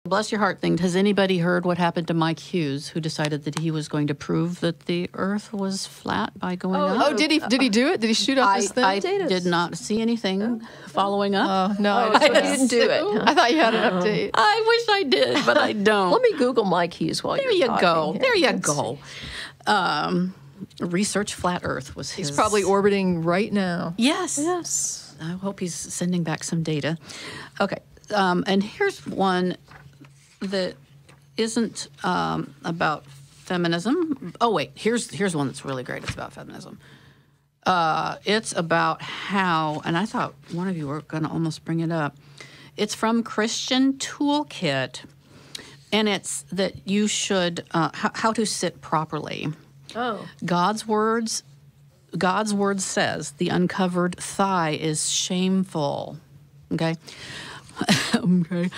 Bless your heart thing. Has anybody heard what happened to Mike Hughes, who decided that he was going to prove that the Earth was flat by going up? Oh, did he do it? Did he shoot up his thing? I did not see anything following up. No, I didn't do it. I thought you had an update. I wish I did, but I don't. Let me Google Mike Hughes while you're talking. There you go. Research Flat Earth was his. He's probably orbiting right now. Yes. Yes. I hope he's sending back some data. Okay. And here's one that isn't about feminism. Oh, wait. Here's one that's really great. It's about feminism. It's about how, and I thought one of you were going to almost bring it up. It's from Christian Toolkit, and it's that you should, how to sit properly. Oh. God's word says the uncovered thigh is shameful. Okay? Okay.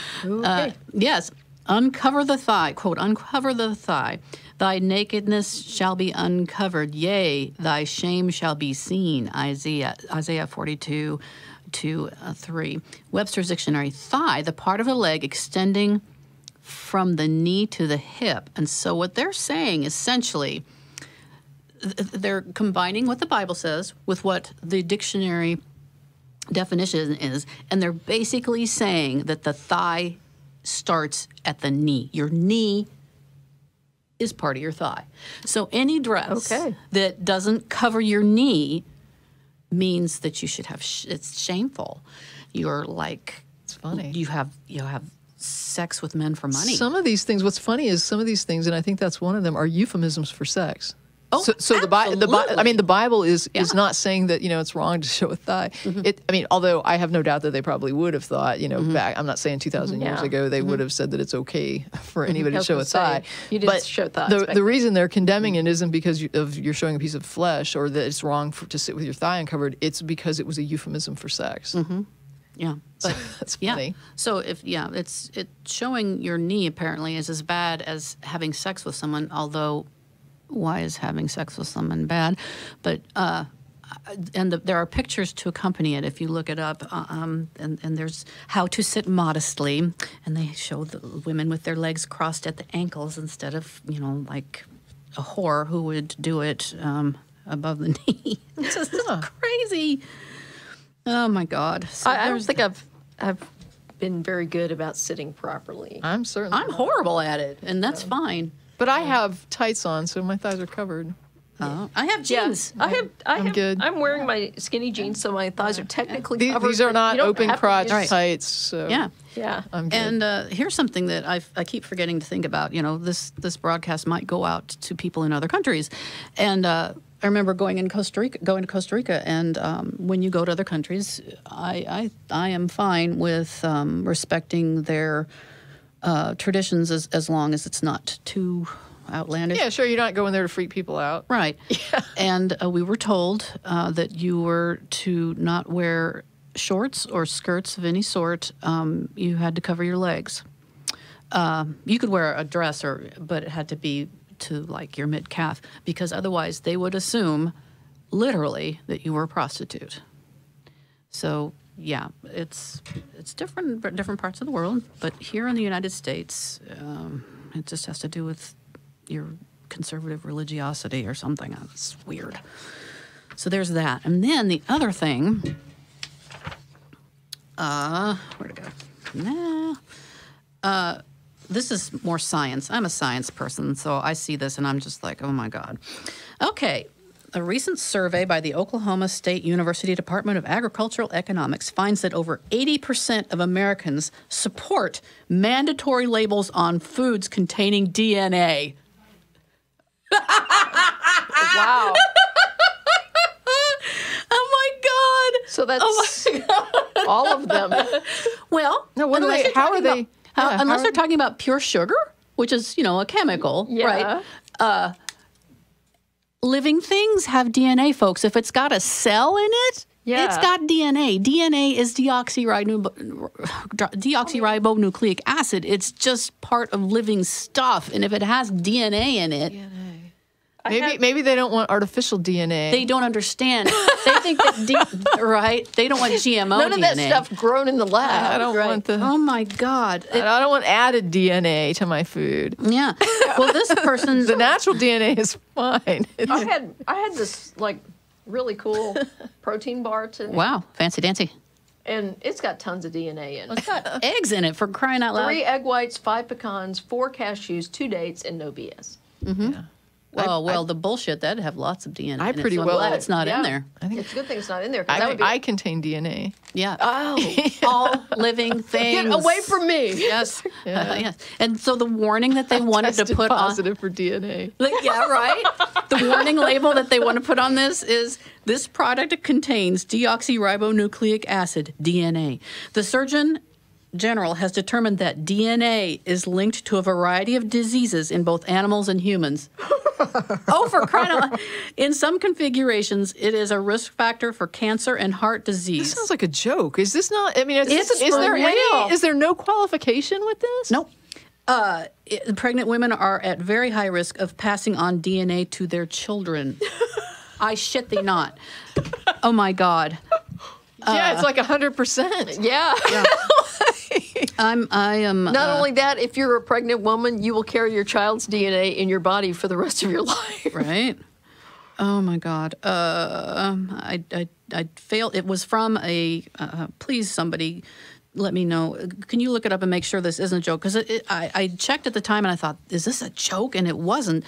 Yes. Uncover the thigh, quote, uncover the thigh. Thy nakedness shall be uncovered. Yea, thy shame shall be seen. Isaiah 42, 2-3. Webster's Dictionary. Thigh, the part of the leg extending from the knee to the hip. And so what they're saying, essentially, they're combining what the Bible says with what the dictionary definition is, and they're basically saying that the thigh starts at the knee. Your knee is part of your thigh. So any dress that doesn't cover your knee means that you should have, it's shameful. You're like, it's funny. You have sex with men for money. Some of these things, what's funny is some of these things, and I think that's one of them, are euphemisms for sex. Oh, so the Bible is not saying that, it's wrong to show a thigh. Mm-hmm. Although I have no doubt that they probably would have thought, back, I'm not saying 2,000 years ago, they would have said that it's okay for anybody to show a thigh. You didn't show thighs. The reason they're condemning it isn't because you're showing a piece of flesh or that it's wrong to sit with your thigh uncovered. It's because it was a euphemism for sex. Mm-hmm. Yeah, but that's funny. So it's showing your knee apparently is as bad as having sex with someone, although. Why is having sex with someone bad? But there are pictures to accompany it if you look it up. And there's how to sit modestly, and they show the women with their legs crossed at the ankles instead of like a whore who would do it above the knee. It's just crazy. Oh my God! So I don't think I've been very good about sitting properly. I'm horrible at it, and that's fine. But I have tights on, so my thighs are covered. Oh, I have jeans. I'm good. I'm wearing my skinny jeans, so my thighs are technically covered. These are not open crotch tights. So yeah. I'm And good. here's something that I keep forgetting to think about. This broadcast might go out to people in other countries, and I remember going to Costa Rica, and when you go to other countries, I am fine with respecting their traditions as long as it's not too outlandish. Yeah, sure. You're not going there to freak people out. Right. Yeah. And we were told that you were to not wear shorts or skirts of any sort. You had to cover your legs. You could wear a dress, but it had to be to like your mid-calf, because otherwise they would assume literally that you were a prostitute. So yeah, it's different parts of the world, but here in the United States, it just has to do with your conservative religiosity or something. It's weird. So there's that. And then the other thing, where'd it go? This is more science. I'm a science person, so I see this and I'm just like, oh my God. Okay. A recent survey by the Oklahoma State University Department of Agricultural Economics finds that over 80% of Americans support mandatory labels on foods containing DNA. Wow. Oh my God. So that's all of them. Well, no, unless they're talking about pure sugar, which is, a chemical, right? Living things have DNA, folks. If it's got a cell in it, it's got DNA. DNA is deoxyribonucleic acid. It's just part of living stuff. And if it has DNA in it, Maybe they don't want artificial DNA. They don't understand. They think that, right? They don't want GMO DNA. None of that stuff grown in the lab. I don't want the. Oh my God. I don't want added DNA to my food. Yeah. Well, this person. The natural DNA is fine. I had this like really cool protein bar today. Wow. Fancy dancy. And it's got tons of DNA in it. It's got eggs in it, for crying out loud. 3 egg whites, 5 pecans, 4 cashews, 2 dates, and no BS. Mm-hmm. Yeah. Well, the bullshit, that'd have lots of DNA. I in it, pretty so I'm well- glad it's not in there. I think It's a good thing it's not in there. 'Cause that would be, I contain DNA. Yeah. Oh, all living things. get away from me. Yes. Yeah. Yes. And so the warning that they wanted to Tested put on. positive for DNA. Like, yeah, right? The warning label that they want to put on this is, this product contains deoxyribonucleic acid, DNA. The Surgeon General has determined that DNA is linked to a variety of diseases in both animals and humans. Oh, for crying out loud. In some configurations, it is a risk factor for cancer and heart disease. This sounds like a joke. Is this not? I mean, It's is there for real. is there no qualification with this? Nope. Pregnant women are at very high risk of passing on DNA to their children. I shit thee not. Oh, my God. Yeah, it's like 100%. Yeah. I am. Not only that, if you're a pregnant woman, you will carry your child's DNA in your body for the rest of your life. Right? Oh my God. I failed. It was from a. Please, somebody, let me know. Can you look it up and make sure this isn't a joke? Because I checked at the time and I thought, is this a joke? And it wasn't.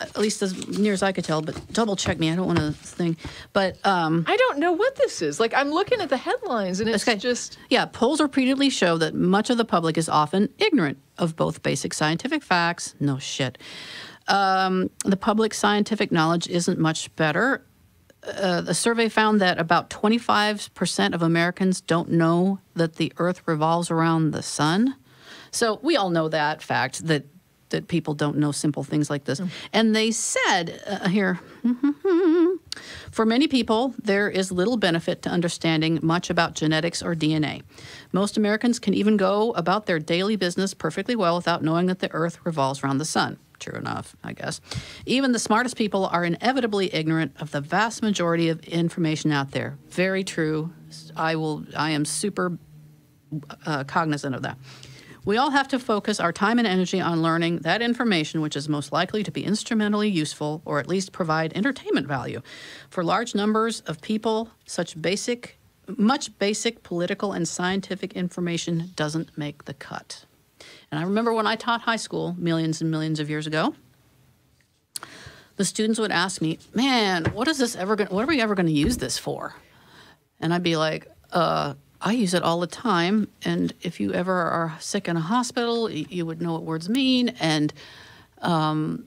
At least as near as I could tell, but double check me. I don't want to think. But I don't know what this is. Like, I'm looking at the headlines and it's okay. just. Yeah, polls repeatedly show that much of the public is often ignorant of both basic scientific facts. No shit. The public scientific knowledge isn't much better. The survey found that about 25% of Americans don't know that the Earth revolves around the sun. So we all know that fact, that people don't know simple things like this. And they said here, for many people, there is little benefit to understanding much about genetics or DNA. Most Americans can even go about their daily business perfectly well without knowing that the Earth revolves around the sun. True enough, I guess. Even the smartest people are inevitably ignorant of the vast majority of information out there. Very true. I am super cognizant of that. We all have to focus our time and energy on learning that information which is most likely to be instrumentally useful or at least provide entertainment value. For large numbers of people, much basic political and scientific information doesn't make the cut. And I remember when I taught high school millions and millions of years ago, the students would ask me, man, what are we ever going to use this for? And I'd be like, I use it all the time, and if you ever are sick in a hospital, you would know what words mean. And when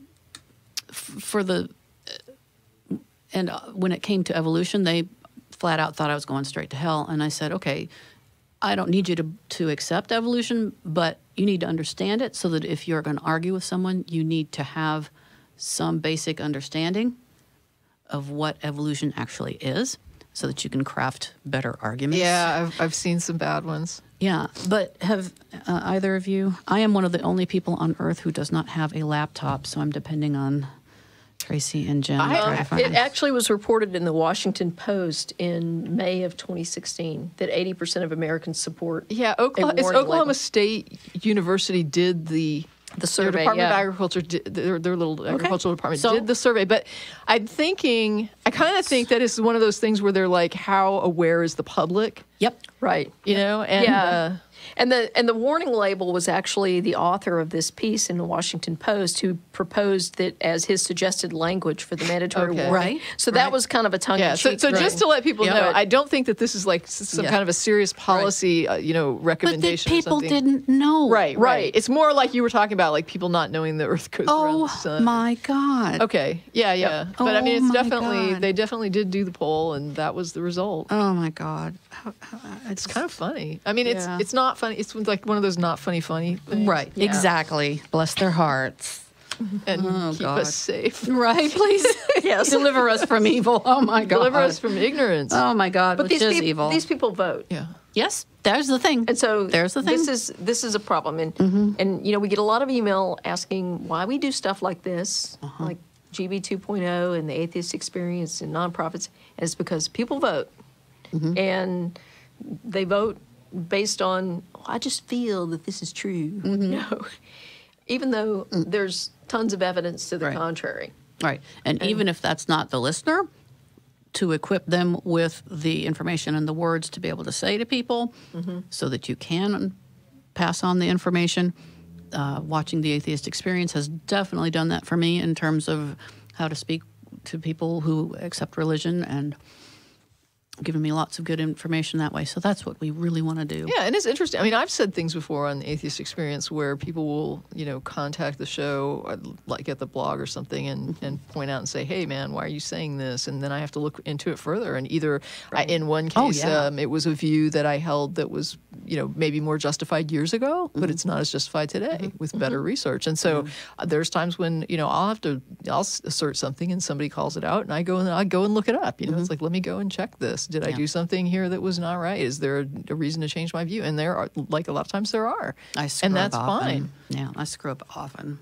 it came to evolution, they flat out thought I was going straight to hell. And I said, okay, I don't need you to accept evolution, but you need to understand it so that if you're going to argue with someone, you need to have some basic understanding of what evolution actually is, so that you can craft better arguments. Yeah, I've seen some bad ones. Yeah, but have either of you? I am one of the only people on Earth who does not have a laptop, so I'm depending on Tracie and Jen. It actually was reported in the Washington Post in May of 2016 that 80% of Americans support. Yeah, Oklahoma State University did the survey. Their Department of Agriculture, their little agricultural department did the survey. But I kind of think that it's one of those things where they're like, how aware is the public? Yep. Right. You know? And, And the warning label was actually the author of this piece in the Washington Post who proposed that as his suggested language for the mandatory warning. Right. So that was kind of a tongue-in-cheek. So just to let people know, I don't think that this is like some Yeah. kind of a serious policy, recommendation. But people or something. didn't know. Right. It's more like you were talking about, like people not knowing the Earth goes around the sun. Oh my God. Okay. Yeah. But I mean, Oh, it's my definitely God. they definitely did do the poll, and that was the result. Oh my God. It's kind of funny. I mean, Yeah. it's not funny. It's like one of those not funny things. Right. Yeah. Exactly. Bless their hearts. And keep God. us safe. Right. Please. Yes. Deliver us from evil. Oh my God. Deliver us from ignorance. Oh my God. But which is evil. these people vote. Yeah. Yes. There's the thing. And so there's the thing. This is a problem, and we get a lot of email asking why we do stuff like this, like GB 2.0 and the Atheist Experience and nonprofits, and it's because people vote. And they vote based on, I just feel that this is true. No. Even though there's tons of evidence to the contrary. Right. And even if that's not the listener, to equip them with the information and the words to be able to say to people so that you can pass on the information. Watching the Atheist Experience has definitely done that for me in terms of how to speak to people who accept religion, and given me lots of good information that way. So that's what we really want to do. Yeah, and it's interesting. I mean, I've said things before on the Atheist Experience where people will, you know, contact the show, or like at the blog or something, and point out and say, hey, man, why are you saying this? And then I have to look into it further. And either in one case, it was a view that I held that was, you know, maybe more justified years ago, but it's not as justified today with better research. And so there's times when, you know, I'll assert something and somebody calls it out, and I go and look it up. You know, it's like, let me go and check this. Did I do something here that was not right? Is there a reason to change my view? And there are, like, a lot of times there are. I screw and that's up often. fine. Yeah, I screw up often.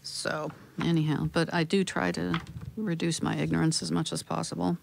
So anyhow, but I do try to reduce my ignorance as much as possible.